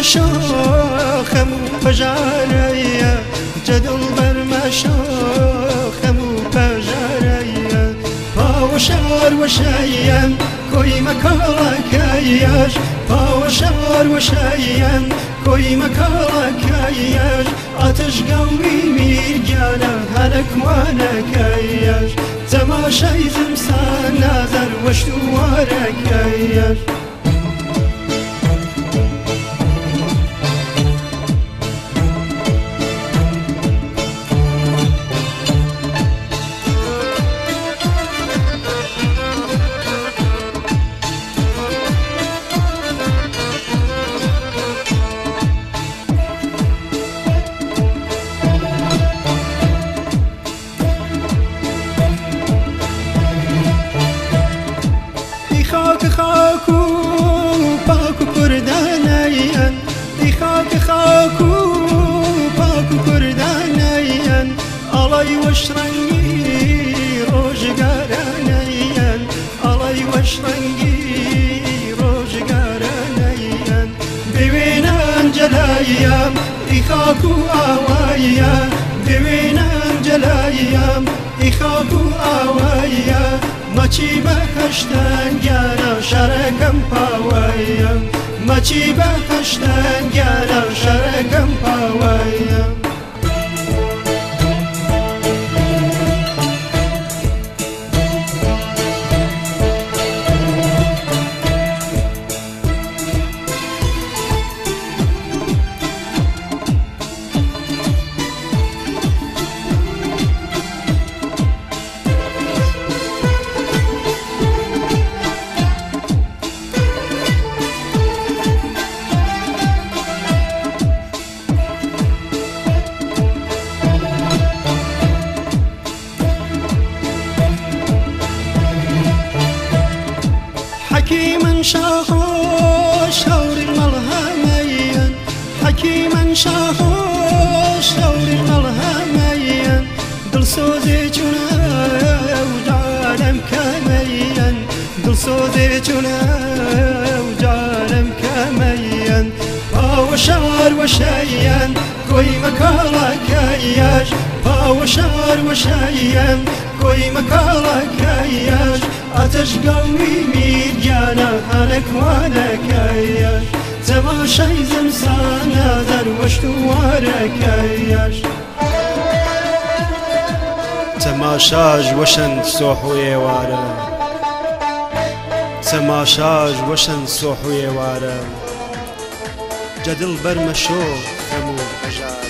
مشوخم بجارية جدل بر مشوخم بجارية باوشار وشيم كوي مكالكيش باوشار وشيم كوي مكالكيش آتش قوي ميرجانا هلك وانكيش تماشي زمسان نظر وشتواركيش خاكو باكو كردانيا دي خاكو باكو كردانيا علي وشرنجي روج قرانيا علي وشرنجي روج قرانيا بوين انجلايا دي خاكو اوايا بوين انجلايا دي خاكو اوايا مچی بخشتن گرم شرکم پاویم مچی بخشتن گرم شرکم پاویم حكيما شاخوش شور الملهمين حكيما شاخوش شور الملهمين دل سوزي جنا وجعلم كمين دل سوزي جنا وجعلم كمين باوشار وشيان كوي مكالكياش باوشار وشيان كوي مكالكياش آتش قوي ميرجانا هلك وانكيش تماشي زمسان نظر وشتواركيش تماشاج وشن سوحوي وارا تماشاج وشن سوحوي وارا جدل برمشو خمو حجارة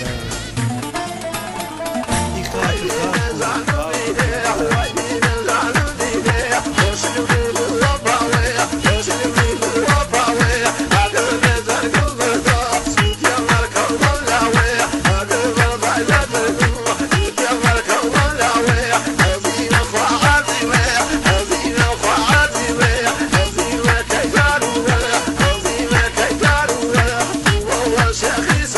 شخيص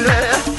ليه